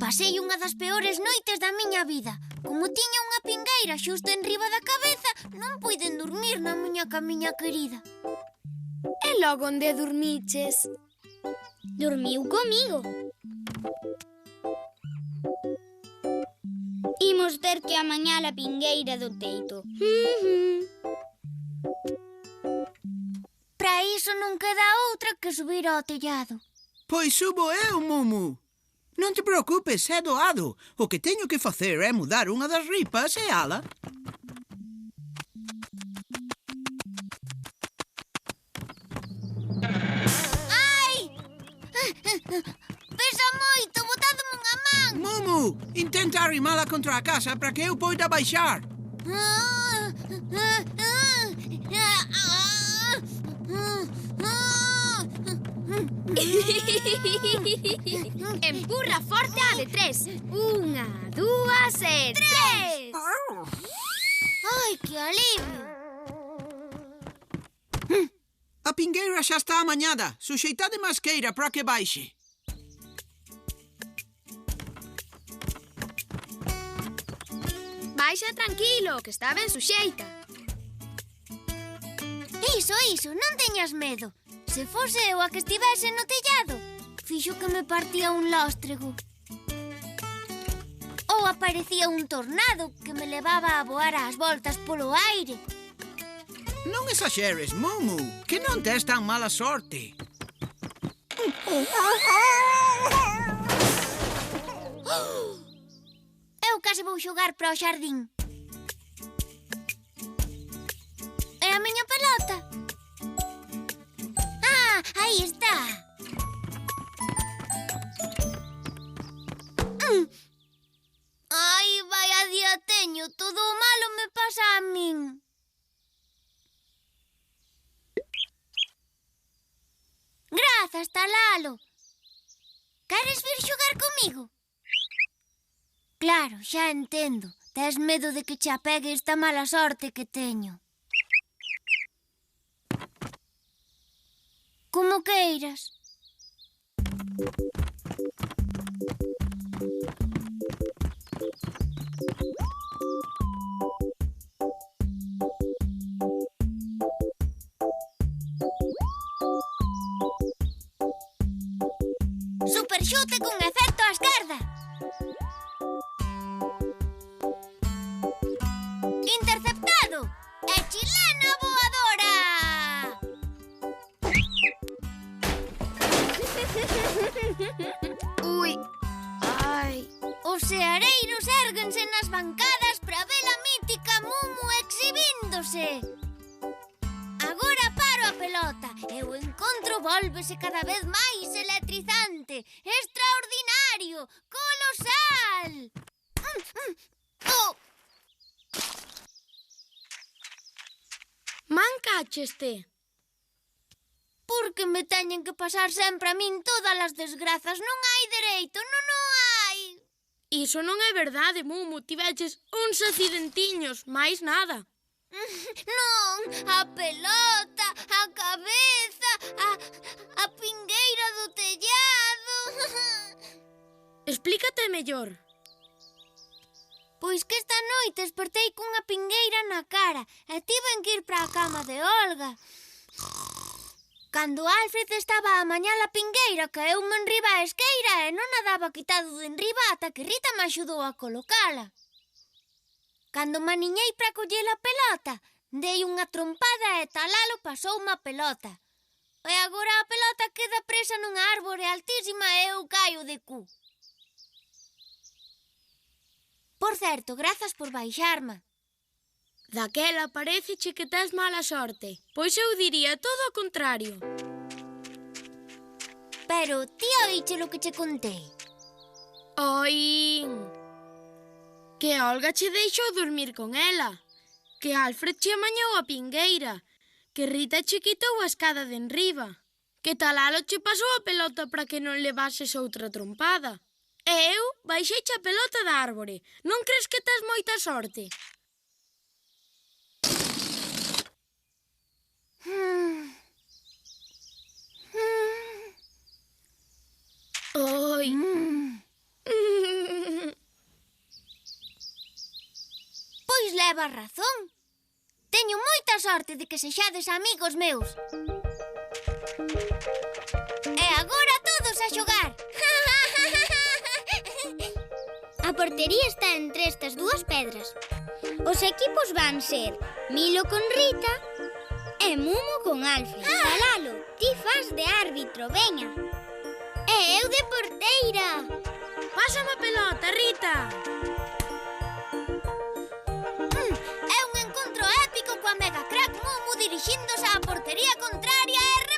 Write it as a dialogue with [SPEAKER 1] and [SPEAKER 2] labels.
[SPEAKER 1] Pasei unha das peores noites da miña vida. Como tiña unha pingueira xusto enriba da cabeza, non puiden dormir na miña camiña querida.
[SPEAKER 2] E logo onde dormiches?
[SPEAKER 3] Dormiu comigo. Imos ter que amañar a pingueira do teito.
[SPEAKER 1] Para iso non queda outra que subir ao tellado.
[SPEAKER 4] Pois subo eu, Mumu. Non te preocupes, é doado. O que teño que facer é mudar unha das ripas e ala.
[SPEAKER 1] Ai! Pesa moito, botádome unha man.
[SPEAKER 4] Mumu, intenta arrimala contra a casa para que eu poida baixar.
[SPEAKER 2] Empurra forte a de 3. 1, 2 e 3.
[SPEAKER 1] Ai, que alivio.
[SPEAKER 4] A pingueira xa está amañada. Suxeitade masqueira para que baixe.
[SPEAKER 2] Baixa tranquilo, que está ben suxeita.
[SPEAKER 1] Iso, non teñas medo. Se fose eu a que estivese no tellado, fixo que me partía un lóstrego. Ou aparecía un tornado que me levaba a voar ás voltas polo aire.
[SPEAKER 4] Non exaxeres, Mumu, que non tes tan mala sorte.
[SPEAKER 1] Eu case vou xogar para o xardín. E a miña pelota? Ah, aí está. Ai, vaya día teño. Todo o malo me pasa a min. Grazas, Talalo. Queres vir xogar comigo? Claro, xa entendo. Tes medo de que che apegue esta mala sorte que teño. Como queiras. Superxute con efecto á esquerda. Interceptado. E chilena voadora.
[SPEAKER 2] Ui, ai.
[SPEAKER 1] Os seareiros érguense nas bancadas para ver a mítica Mumu exhibíndose. Agora paro a pelota e o encontro vólvese cada vez máis electrizante, extraordinario, colosal. Oh.
[SPEAKER 2] Mancácheste.
[SPEAKER 1] Porque me teñen que pasar sempre a min todas as desgrazas. Non hai dereito, non hai.
[SPEAKER 2] Iso non é verdade, Mumu. Tiveches uns accidentiños, máis nada.
[SPEAKER 1] Non, a pelota, a cabeza, a pingueira do tellado.
[SPEAKER 2] Explícate mellor.
[SPEAKER 1] Pois que esta noite despertei cunha pingueira na cara e tiven que ir para a cama de Olga. Cando Alfred estaba a mañar a pingueira, caeume enriba a esqueira e non a daba quitado de enriba ata que Rita me axudou a colocala. Cando me aniñei para coller a pelota, dei unha trompada e Talalo pasoume a pelota. E agora a pelota queda presa nunha árbore altísima e eu caio de cu. Por certo, grazas por baixarme.
[SPEAKER 2] Daquela paréceche que tes mala sorte. Pois eu diría todo o contrario.
[SPEAKER 1] Pero ti oíche lo que che contei.
[SPEAKER 2] Oín que Olga che deixou dormir con ela, que Alfred che amañou a pingueira, que Rita che quitou a escada de enriba, que Talalo che pasou a pelota para que non levases outra trompada. E eu baixeiche a pelota da árbore. Non crees que tes moita sorte? Oi.
[SPEAKER 1] Pois levas razón. Teño moita sorte de que sexades amigos meus. E agora todos a xogar.
[SPEAKER 3] A portería está entre estas dúas pedras. Os equipos van ser Milo con Rita e Mumu con Alfred. Talalo, ti fas de árbitro, veña. E eu de porteira.
[SPEAKER 2] Pásame a pelota, Rita.
[SPEAKER 1] É un encontro épico coa mega crack Mumu dirixíndose á portería contraria e